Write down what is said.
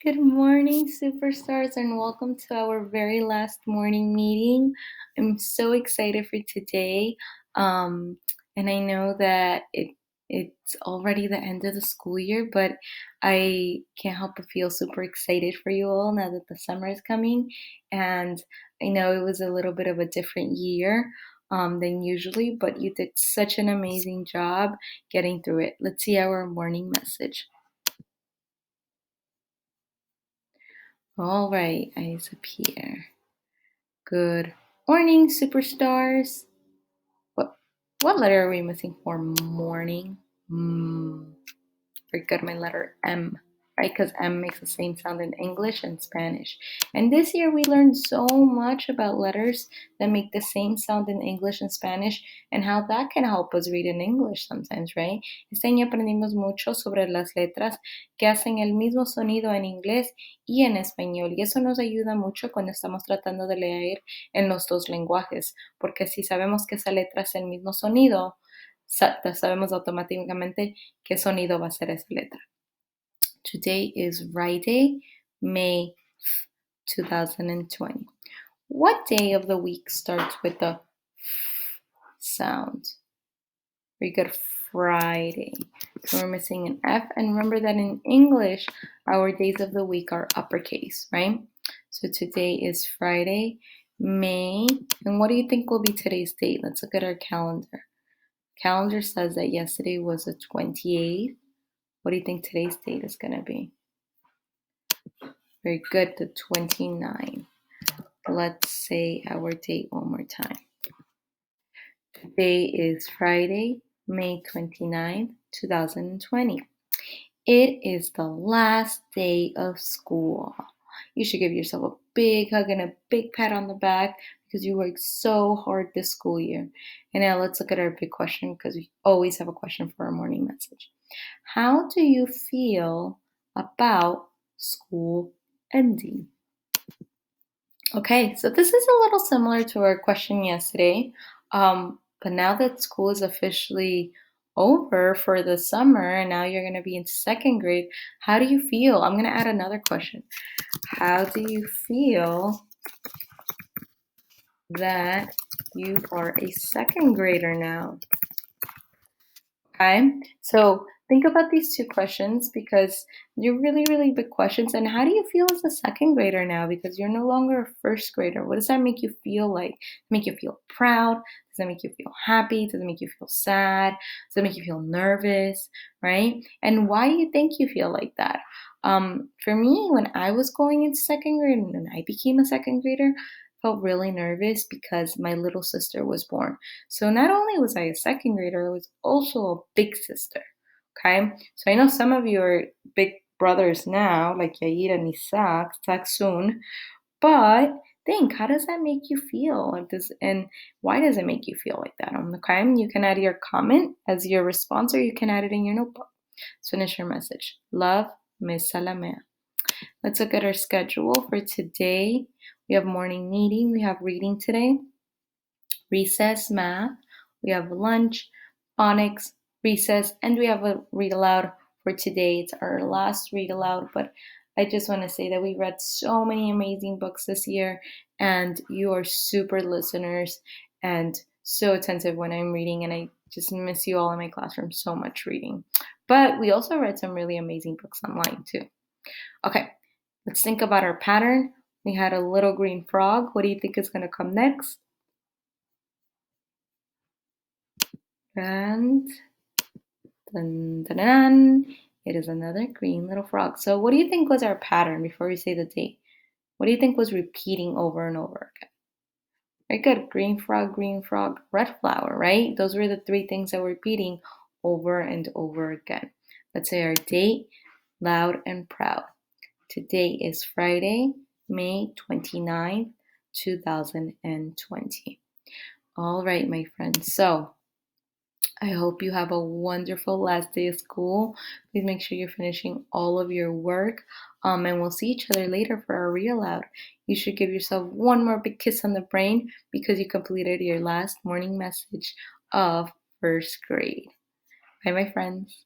Good morning, superstars, and welcome to our very last morning meeting. I'm so excited for today. Um, and I know that it's already the end of the school year, but I can't help but feel super excited for you all now that the summer is coming. And I know it was a little bit of a different year than usually, but you did such an amazing job getting through it. Let's see our morning message. All right, eyes up here. Good morning, superstars. What what letter are we missing for morning? Very good, my letter M, right? Because M makes the same sound in English and Spanish. And this year we learned so much about letters that make the same sound in English and Spanish and how that can help us read in English sometimes, right? Este año aprendimos mucho sobre las letras que hacen el mismo sonido en inglés y en español. Y eso nos ayuda mucho cuando estamos tratando de leer en los dos lenguajes, porque si sabemos que esa letra es el mismo sonido, sabemos automáticamente qué sonido va a ser esa letra. Today is Friday, May 2020. What day of the week starts with the sound? Very good, Friday. So we're missing an F, and remember that in English, our days of the week are uppercase, right? So today is Friday, May, and what do you think will be today's date? Let's look at our calendar. Calendar says that yesterday was the 28th. What do you think today's date is going to be? Very good, the 29th. Let's say our date one more time. Today is Friday, May 29th, 2020. It is the last day of school. You should give yourself a big hug and a big pat on the back because you worked so hard this school year. And now let's look at our big question because we always have a question for our morning message. How do you feel about school ending? Okay, so this is a little similar to our question yesterday. But now that school is officially over for the summer and now you're going to be in second grade, how do you feel? I'm going to add another question. How do you feel that you are a second grader now? Okay, so think about these two questions because they're really, really big questions. And how do you feel as a second grader now? Because you're no longer a first grader. What does that make you feel like? Make you feel proud? Does it make you feel happy? Does it make you feel sad? Does it make you feel nervous? Right? And why do you think you feel like that? For me, when I was going into second grade and when I became a second grader, I felt really nervous because my little sister was born. So not only was I a second grader, I was also a big sister. Okay. So I know some of you are big brothers now, like Yair and Isaac soon, but think, how does that make you feel? And why does it make you feel like that? Okay. You can add your comment as your response, or you can add it in your notebook. Let's finish your message. Love, Miss Salamea. Let's look at our schedule for today. We have morning meeting, we have reading today, recess, math, we have lunch, phonics, recess, and we have a read aloud for today. It's our last read aloud, but I just want to say that we read so many amazing books this year, and you are super listeners and so attentive when I'm reading, and I just miss you all in my classroom so much reading. But we also read some really amazing books online too. Okay, let's think about our pattern. We had a little green frog. What do you think is going to come next? And dun, dun, dun, dun, it is another green little frog. So what do you think was our pattern before we say the date? What do you think was repeating over and over again? Very good. Green frog, red flower, right? Those were the three things that were repeating over and over again. Let's say our date, loud and proud. Today is Friday, May 29th, 2020. All right, my friends. So I hope you have a wonderful last day of school. Please make sure you're finishing all of your work. And we'll see each other later for our read aloud. You should give yourself one more big kiss on the brain because you completed your last morning message of first grade. Bye, my friends.